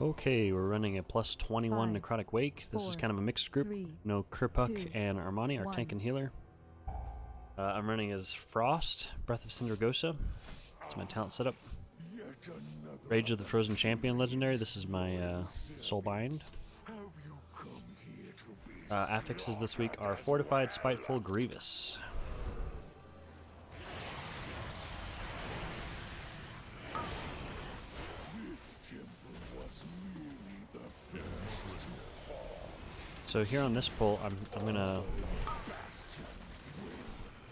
Okay, we're running a plus 21 5, Necrotic Wake. This is 4, kind of a mixed group. 3, No Kerpuk 2, and Armani, our 1. tank and healer. I'm running as Frost, Breath of Cindergosa. That's my talent setup. Rage of the Frozen Champion Legendary. This is my Soulbind. Affixes this week are Fortified, Spiteful, Grievous. So here on this pull, I'm gonna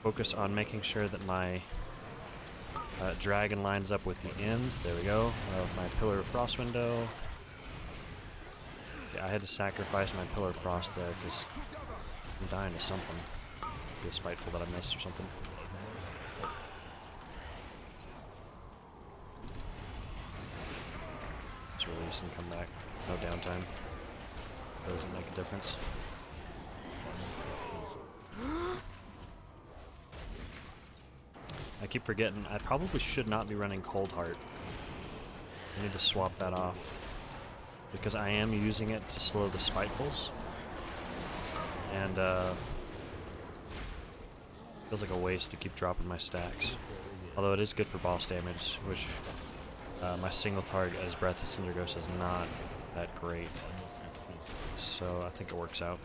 focus on making sure that my dragon lines up with the end. There we go. Of my Pillar of Frost window. Yeah, I had to sacrifice my Pillar of Frost there because I'm dying to something. Be spiteful that I missed or something. Just release and come back. No downtime. Doesn't make a difference. I keep forgetting, I probably should not be running Cold Heart. I need to swap that off. Because I am using it to slow the Spitefuls. And, feels like a waste to keep dropping my stacks. Although it is good for boss damage, which my single target as Breath of Cindergosa is not that great. So I think it works out.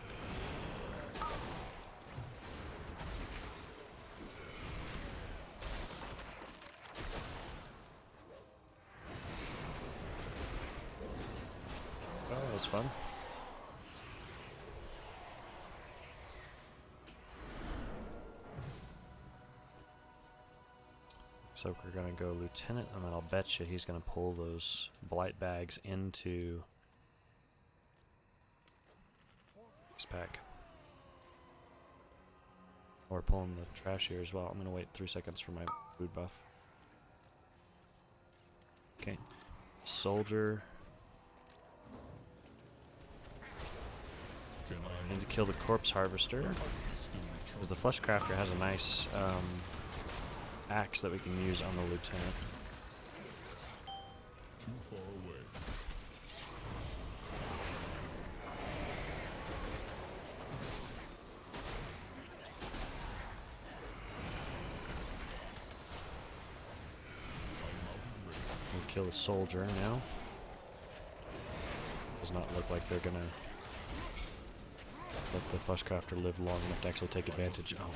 Oh, that was fun. So we're gonna go Lieutenant, and then I'll bet you he's gonna pull those Blight bags into this pack. Or pulling the trash here as well. I'm gonna wait 3 seconds for my food buff. Okay. Soldier. I need to kill the Corpse Harvester. Because the Flesh Crafter has a nice axe that we can use on the Lieutenant. Too far away. We'll kill the soldier now. Does not look like they're gonna let the Flesh Crafter live long enough to actually take advantage. Oh,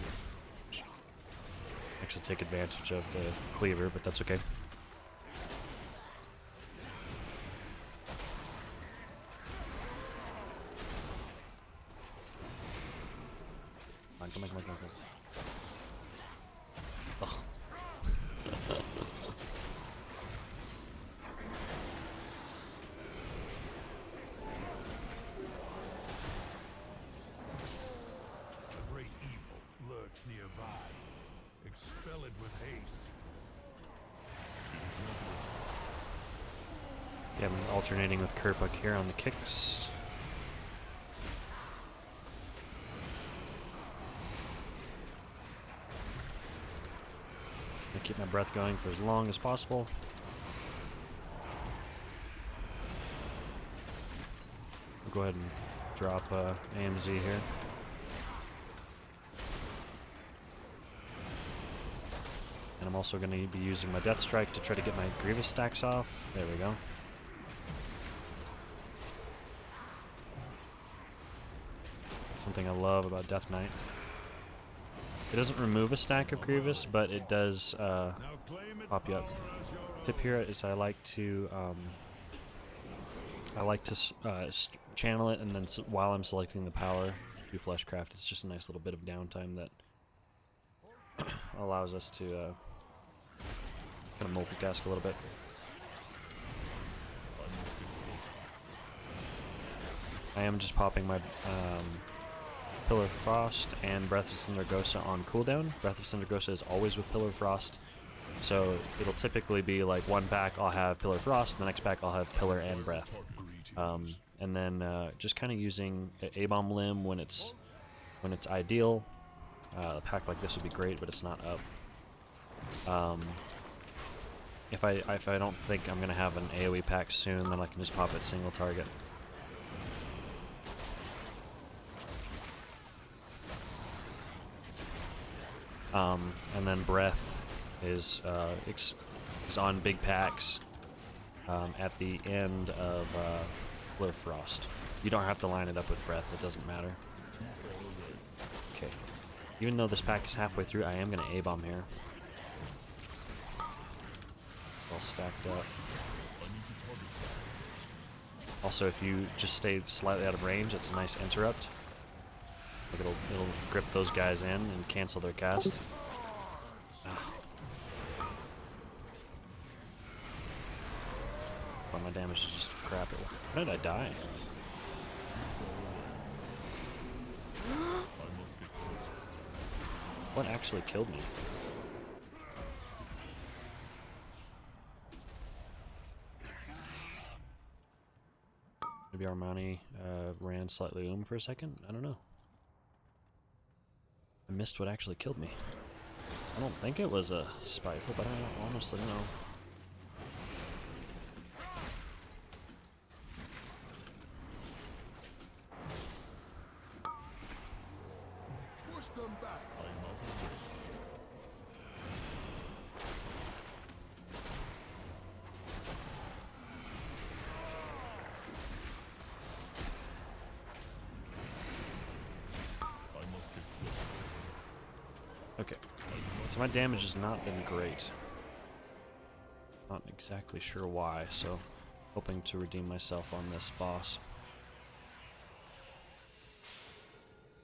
actually take advantage of the cleaver, but that's okay. Come on. Oh. A great evil lurks nearby. Expel it with haste. Yeah, I'm alternating with Kerpuk here on the kicks. I keep my breath going for as long as possible. I'll go ahead and drop AMZ here. And I'm also going to be using my Death Strike to try to get my Grievous stacks off. There we go. Something I love about Death Knight. It doesn't remove a stack of Grievous, but it does pop you up. Tip here is I like to channel it, and then while I'm selecting the power, do Fleshcraft. It's just a nice little bit of downtime that allows us to kind of multitask a little bit. I am just popping my Pillar of Frost and Breath of Cindergosa on cooldown. Breath of Cindergosa is always with Pillar of Frost, so it'll typically be like one pack I'll have Pillar of Frost, and the next pack I'll have Pillar and Breath. And then just kind of using A-Bomb Limb when it's ideal. A pack like this would be great, but it's not up. If I don't think I'm gonna have an AoE pack soon, then I can just pop it single target. And then breath is on big packs at the end of Blur Frost. You don't have to line it up with breath; it doesn't matter. Okay. Even though this pack is halfway through, I am gonna A-bomb here. All stacked up. Also, if you just stay slightly out of range, it's a nice interrupt. Like it'll grip those guys in and cancel their cast. But my damage is just crap. How did I die? What actually killed me? Maybe Armani ran slightly for a second? I don't know. I missed what actually killed me. I don't think it was a Spiteful, but I don't honestly know. Push them back. Okay, so my damage has not been great. Not exactly sure why, so hoping to redeem myself on this boss.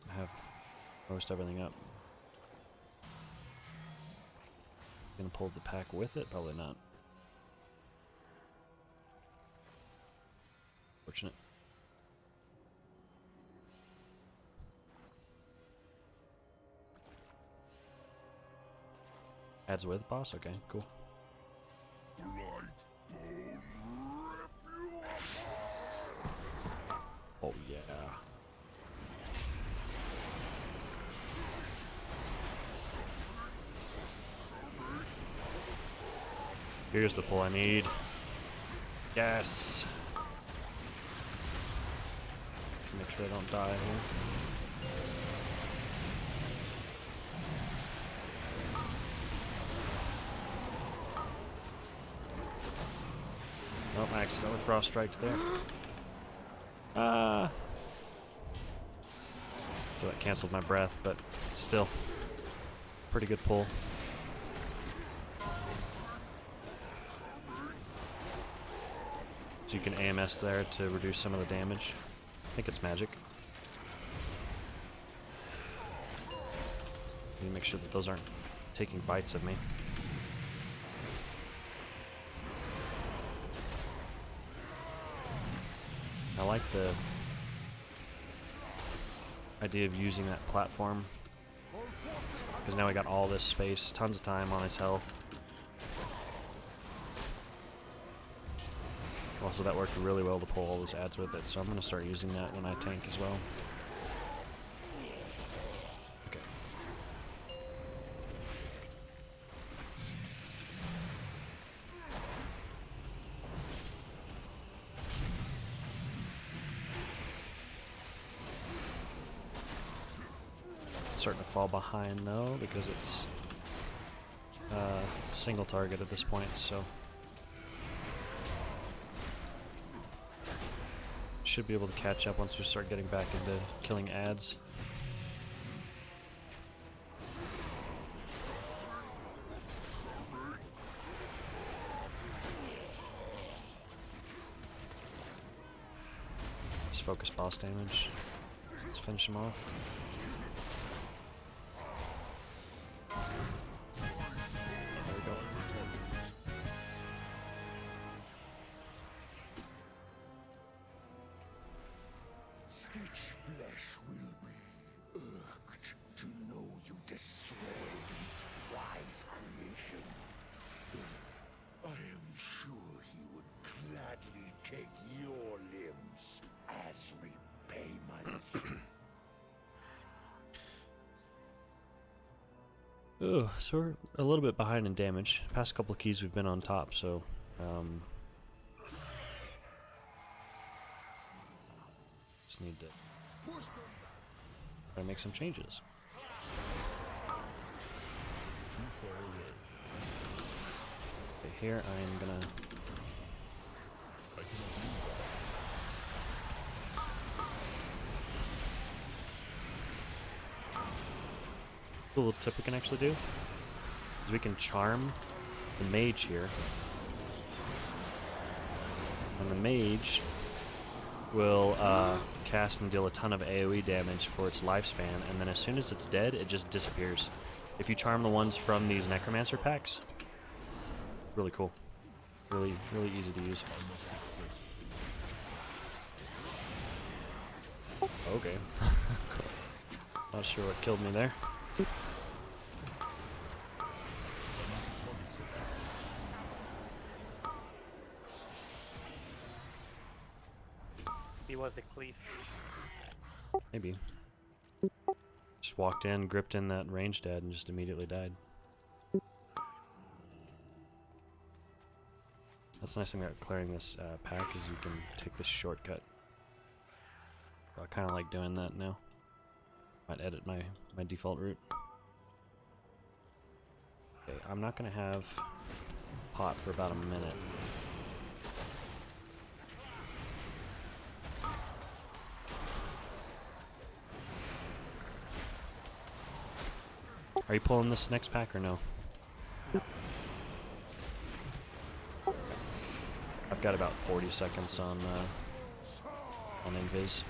I have most everything up. Gonna pull the pack with it? Probably not. Fortunate. Adds with boss? Okay, cool. Oh yeah. Here's the pull I need. Yes! Make sure I don't die here. Nope, I accidentally frost striked there. Ah! So that canceled my breath, but still, pretty good pull. So you can AMS there to reduce some of the damage. I think it's magic. Need to make sure that those aren't taking bites of me. I like the idea of using that platform, because now I got all this space, tons of time on his health. Also, that worked really well to pull all those ads with it, so I'm going to start using that when I tank as well. Okay. Starting to fall behind though, because it's single target at this point, so should be able to catch up once we start getting back into killing ads. Just focus boss damage. Let's finish him off. There we go. Stitch flesh will be irked to know you destroyed his prize creation. I am sure he would gladly take your limbs as repayment. Ooh, so we're a little bit behind in damage. Past couple of keys we've been on top, so just need to try to make some changes. Okay, here I am gonna a little tip we can actually do is we can charm the mage here, and the mage will cast and deal a ton of AoE damage for its lifespan, and then as soon as it's dead, it just disappears. If you charm the ones from these Necromancer packs, really cool. Really easy to use. Okay. Not sure what killed me there. He was a cleave. Maybe. Just walked in, gripped in that ranged dead, and just immediately died. That's the nice thing about clearing this pack is you can take this shortcut. I kind of like doing that now. Might edit my default route. Okay, I'm not gonna have pot for about a minute. Are you pulling this next pack or no? I've got about 40 seconds on invis.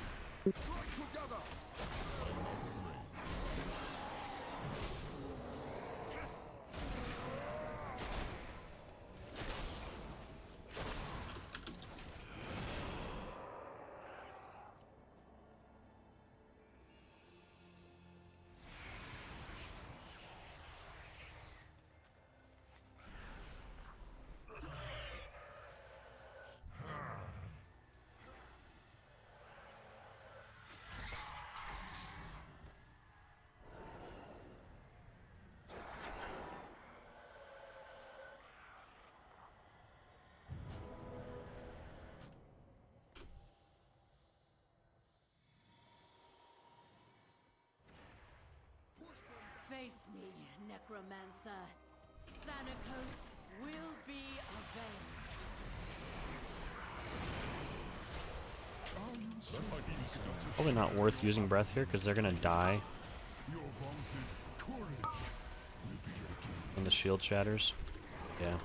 Face me, Necromancer. Thanatos will be avenged. Probably not worth using breath here because they're gonna die when the shield shatters. Yeah.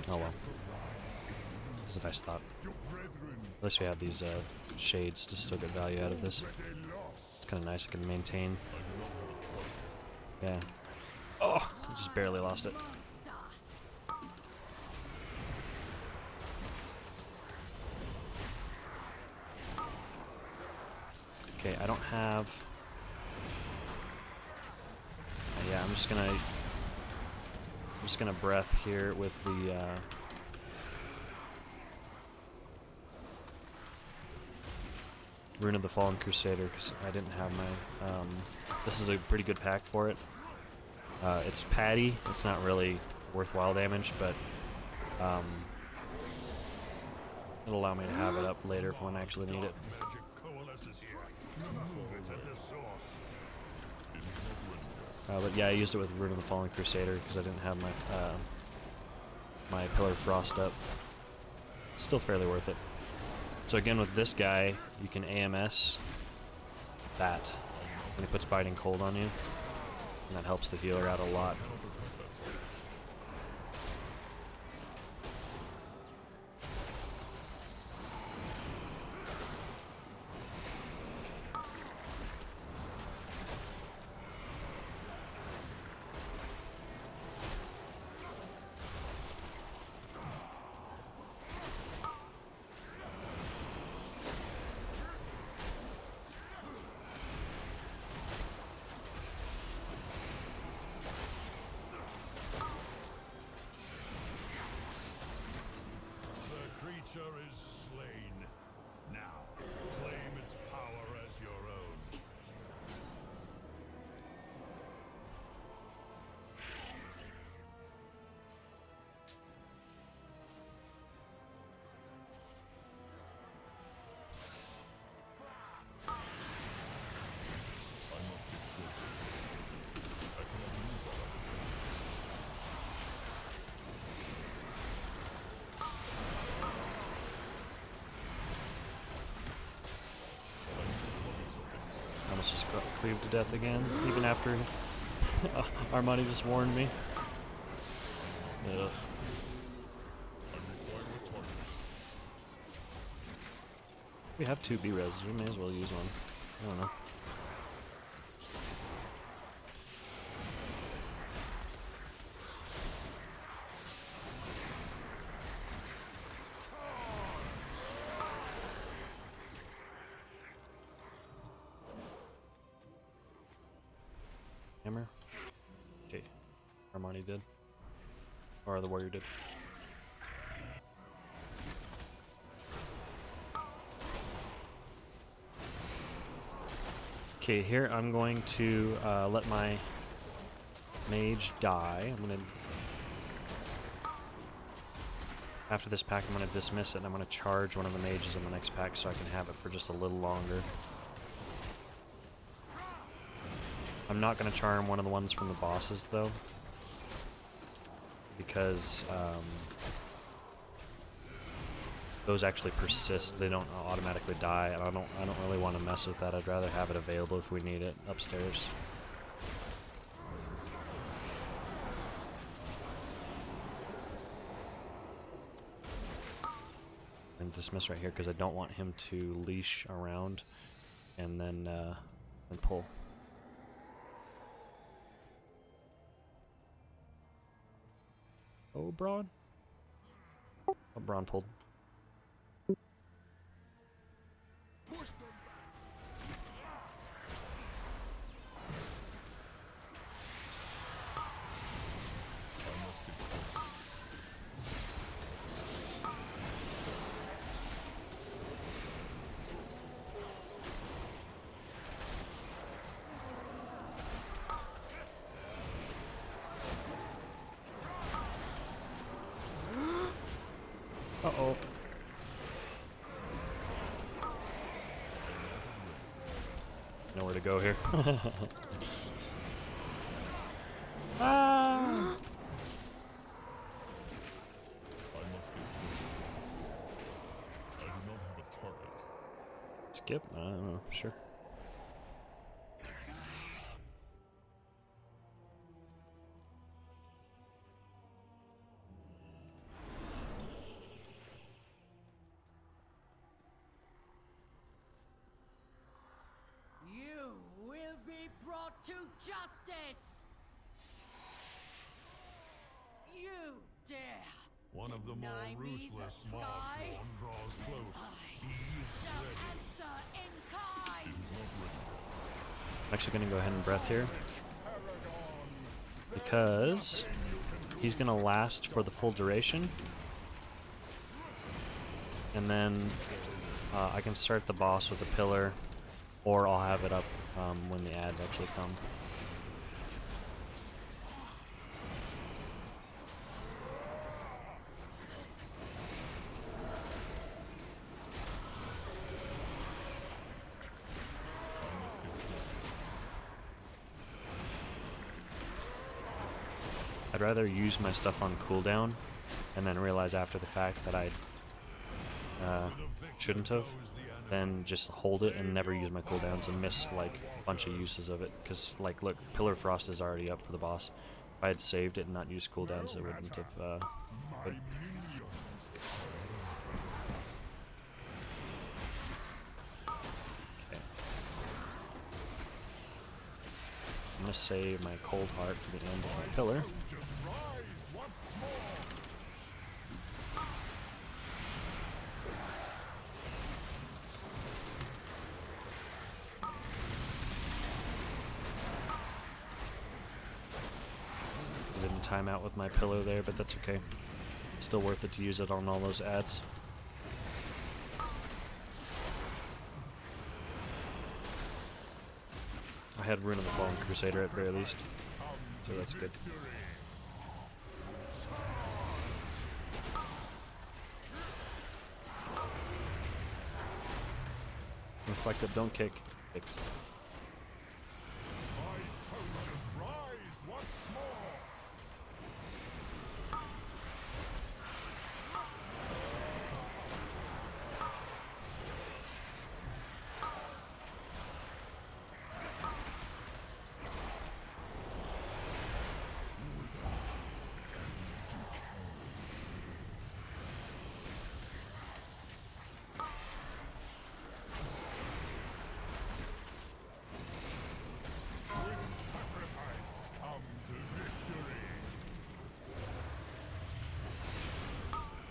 Oh well. That's a nice thought. At least we have these shades to still get value out of this. It's kind of nice. I can maintain. Yeah. Oh, I just barely lost it. Okay, I don't have. Yeah, I'm just gonna breath here with the. Rune of the Fallen Crusader, because I didn't have my, this is a pretty good pack for it. It's patty, it's not really worthwhile damage, but it'll allow me to have it up later when I actually need it. But yeah, I used it with Rune of the Fallen Crusader because I didn't have my my Pillar of Frost up. Still fairly worth it. So again, with this guy, you can AMS that when he puts Biting Cold on you, and that helps the healer out a lot. got cleaved to death again, even after Armani just warned me. Ugh. We have 2 B-res, we may as well use one. I don't know. Hammer? Okay. Armani did. Or the warrior did. Okay, here I'm going to let my mage die. I'm gonna after this pack I'm gonna dismiss it and I'm gonna charge one of the mages in the next pack so I can have it for just a little longer. I'm not gonna charm one of the ones from the bosses though, because those actually persist. They don't automatically die, and I don't really want to mess with that. I'd rather have it available if we need it upstairs. And dismiss right here because I don't want him to leash around and then pull. Oh, Braun. Oh, Braun pulled. Uh-oh. Nowhere to go here. Ah! Skip? I don't know. Sure. You will be brought to justice! You dare One of the more deny me the ruthless sky? Marsworn draws close. He is Shall ready. answer in kind! I'm actually going to go ahead and breath here, because he's going to last for the full duration, and then I can start the boss with a pillar, or I'll have it up when the ads actually come. I'd rather use my stuff on cooldown and then realize after the fact that I shouldn't have, than just hold it and never use my cooldowns and miss like a bunch of uses of it. Because like, look, Pillar Frost is already up for the boss. If I had saved it and not used cooldowns, it wouldn't have. But okay. I'm gonna save my cold heart for the end of my pillar. Didn't time out with my pillow there, but that's okay. Still worth it to use it on all those ads. I had Rune of the Fallen Crusader at very least, so that's good. Reflective, don't kick. Kicks.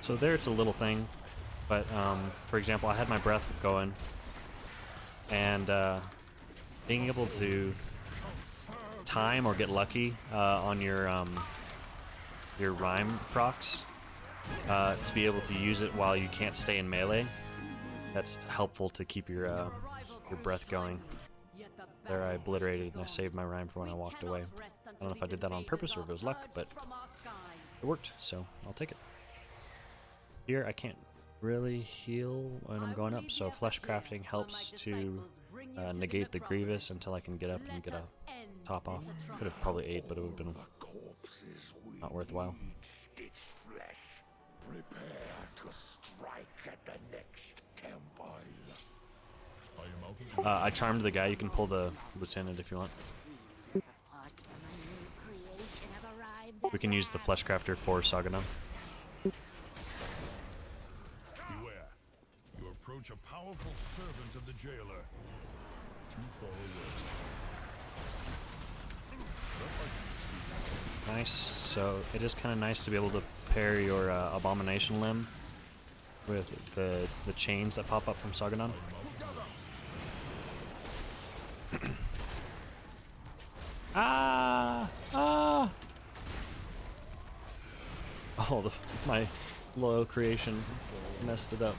So there it's a little thing, but for example, I had my breath going, and being able to time or get lucky on your rhyme procs, to be able to use it while you can't stay in melee, that's helpful to keep your breath going. There I obliterated and I saved my rhyme for when I walked away. I don't know if I did that on purpose or if it was luck, but it worked, so I'll take it. Here I can't really heal when I'm going up, so flesh crafting helps to negate the Grievous until I can get up and get a top off. Could have probably ate, but it would have been not worthwhile. Prepare to strike at the next temple. I charmed the guy. You can pull the lieutenant if you want. We can use the flesh crafter for Sagana. Beware. You approach a powerful servant of the jailer. Too far away. Nice. So it is kind of nice to be able to pair your abomination limb with the chains that pop up from Saganon. Ah! Oh, my loyal creation messed it up.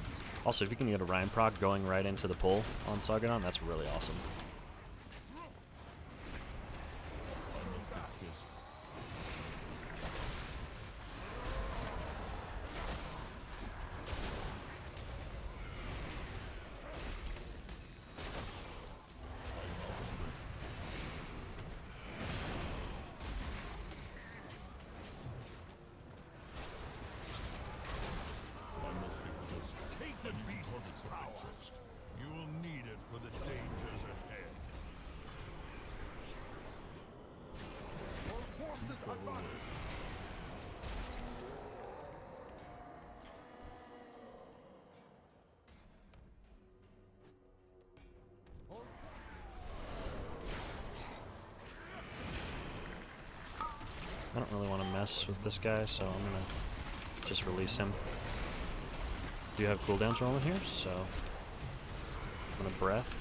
Also, if you can get a rhyme proc going right into the pull on Saganon, that's really awesome. Take the beast's power. You will need it for the dangers ahead. All forces advance. I don't really want to mess with this guy, so I'm gonna just release him. Do have cooldowns rolling here, so I'm gonna breath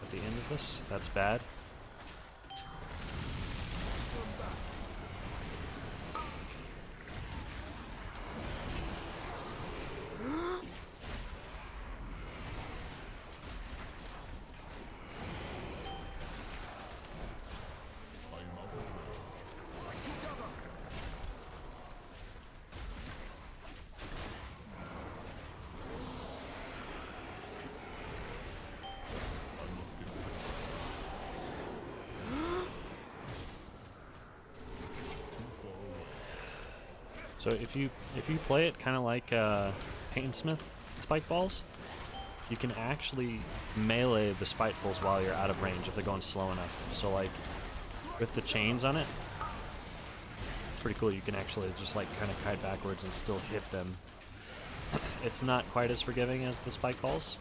at the end of this. That's bad. So if you play it kind of like Paintsmith spike balls, you can actually melee the Spitefuls while you're out of range if they're going slow enough. So like with the chains on it, it's pretty cool. You can actually just like kind of kite backwards and still hit them. It's not quite as forgiving as the spike balls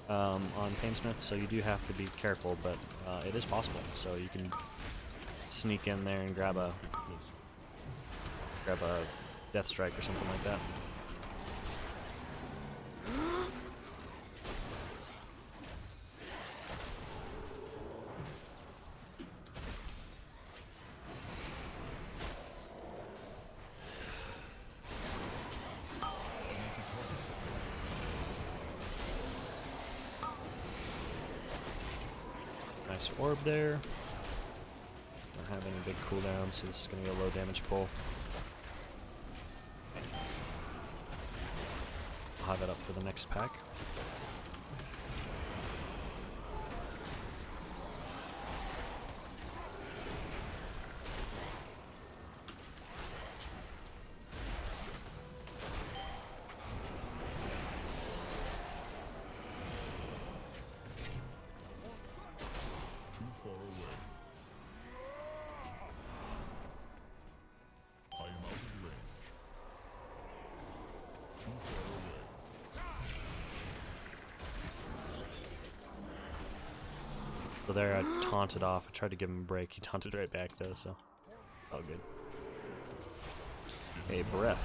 on Paintsmith, so you do have to be careful, but it is possible. So you can sneak in there and grab a death strike or something like that. Nice orb there. Not having a big cooldown, so this is going to be a low damage pull. I'll have it up for the next pack. Too far away. I am out of range. Too far away. So there, I taunted off. I tried to give him a break. He taunted right back though, so all good. Hey, breath.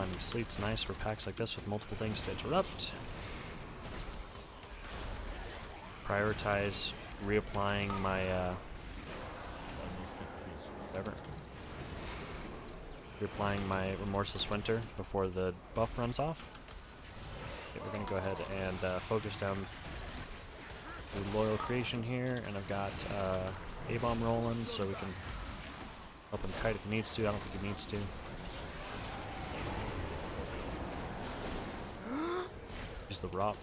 Finding sleet's nice for packs like this with multiple things to interrupt. Prioritize reapplying my whatever. Reapplying my Remorseless Winter before the buff runs off. Okay, we're gonna go ahead and focus down the Loyal Creation here, and I've got A-Bomb rolling, so we can help him kite if he needs to. I don't think he needs to. Use the Rop.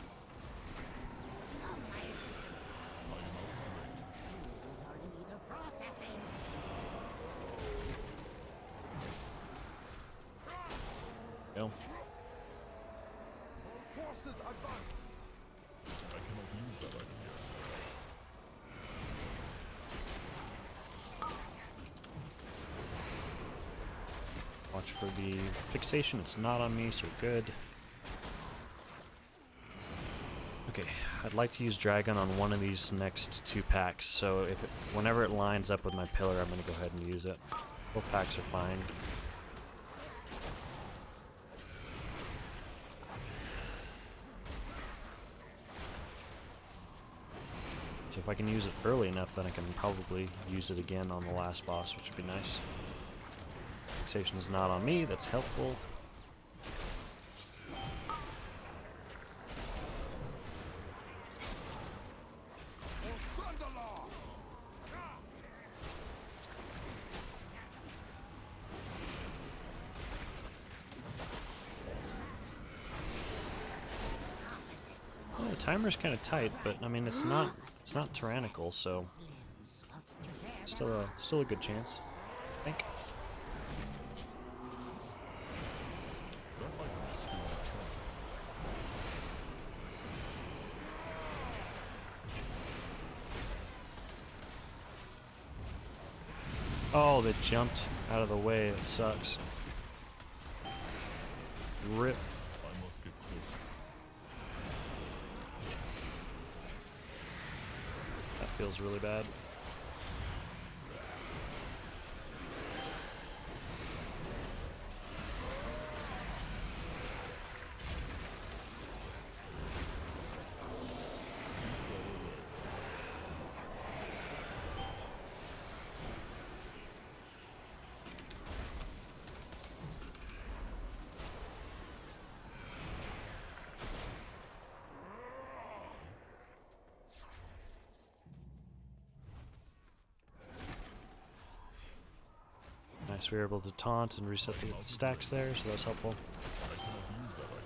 Go. Forces advance. I cannot use that item yet. Watch for the fixation. It's not on me, so good. Okay, I'd like to use Dragon on one of these next two packs, so whenever it lines up with my pillar, I'm going to go ahead and use it. Both packs are fine. So if I can use it early enough, then I can probably use it again on the last boss, which would be nice. Fixation is not on me, that's helpful. Yeah, the timer's kind of tight, but I mean it's not tyrannical, so still a good chance, I think. Oh, they jumped out of the way. It sucks. Rip. I must get closer. That feels really bad. Nice, we were able to taunt and reset the stacks there, so that was helpful. I cannot use that item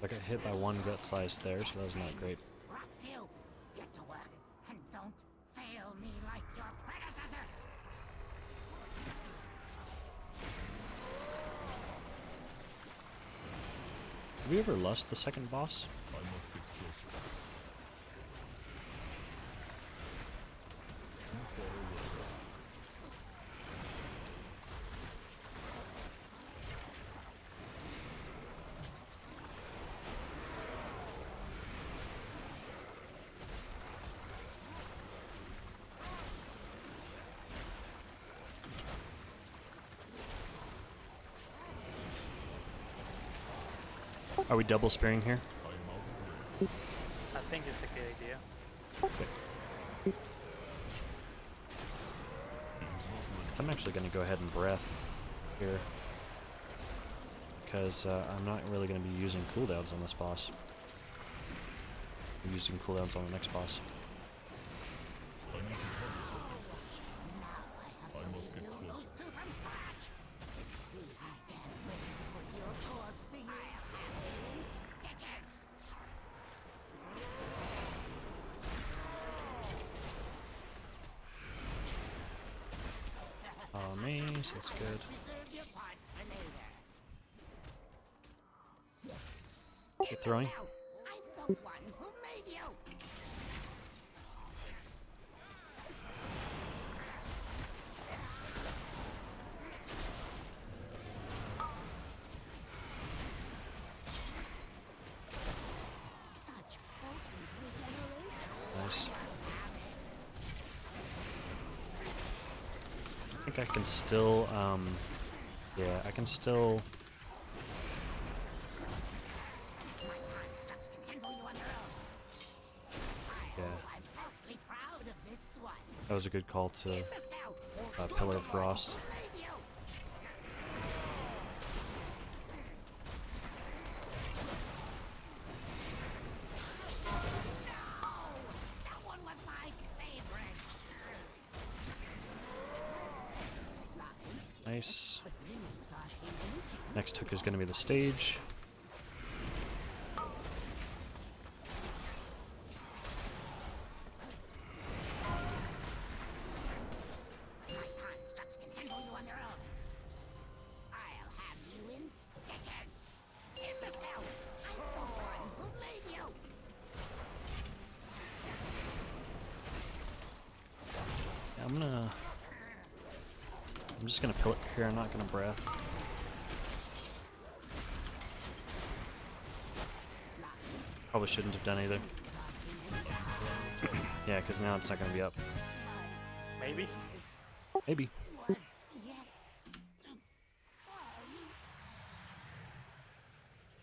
yet. I got hit by one gut slice there, so that was not great. Rotsville, get to work and don't fail me like your predecessor. Did we ever lust the second boss? I must get closer. Too far away. Are we double spearing here? I am out of range. I think it's a good idea. Okay. I'm actually going to go ahead and breath here, because I'm not really going to be using cooldowns on this boss. I'm using cooldowns on the next boss. I need to target something first. I must get closer. Me, so that's good. Reserve your parts for later. Keep throwing. I'm the one who made you. Such potent regeneration. Nice. think I can still, yeah, I can still. My constructs can handle you on their own. Yeah, I'm awfully proud of this one. that was a good call to In the cell, or Pillar of Frost. Made you. That one was my favorite. Nice. Next hook is going to be the stage. My constructs can handle you on their own. I'll have you in stitches. In the cell. I'm the one who made you. Yeah, I'm just gonna pillar here. I'm not gonna breath. Probably shouldn't have done either. Yeah, because now it's not gonna be up. Maybe. Maybe.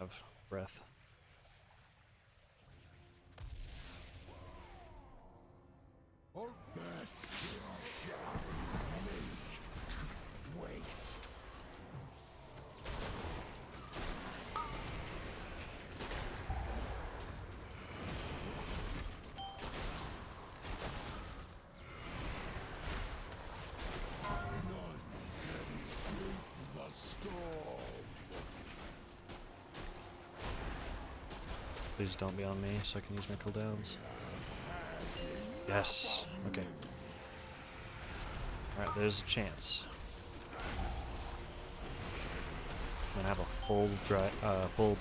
Of breath. Waste. Please don't be on me so I can use my cooldowns. Yes. Okay. Alright, there's a chance. I'm gonna have a full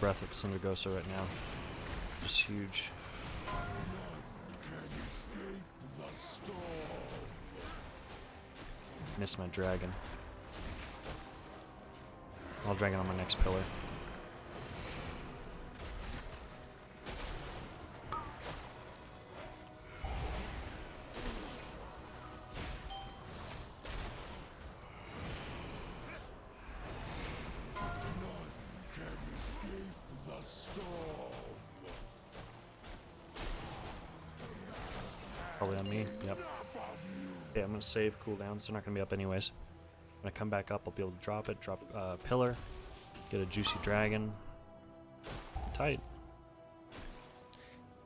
breath of Cindergosa right now. Just huge. Missed my dragon. I'll dragon on my next pillar. Probably on me. Yep. Yeah, I'm gonna save cooldowns. They're not gonna be up anyways. When I come back up, I'll be able to drop it. Drop pillar. Get a juicy dragon. Tight.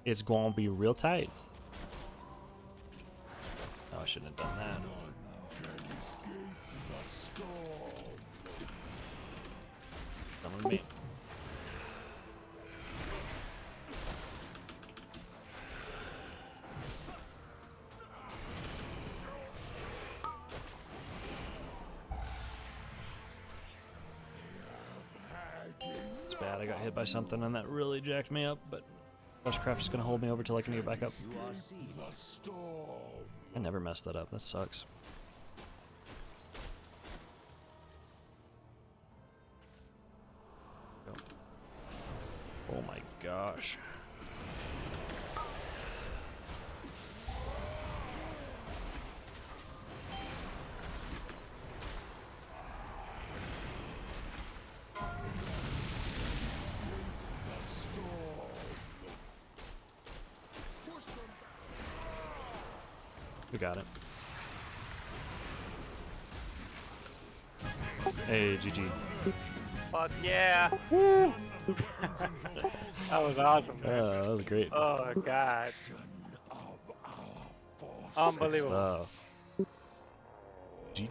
It's gonna be real tight. Oh, I shouldn't have done that. Summon me. It's bad, I got hit by something and that really jacked me up, but Bushcraft is gonna hold me over till I can get back up. I never messed that up, that sucks. Go. Oh my gosh. We got it. Hey, GG. Fuck yeah! Woo! That was awesome, man. That was great. Oh god. Unbelievable. Stuff. GG.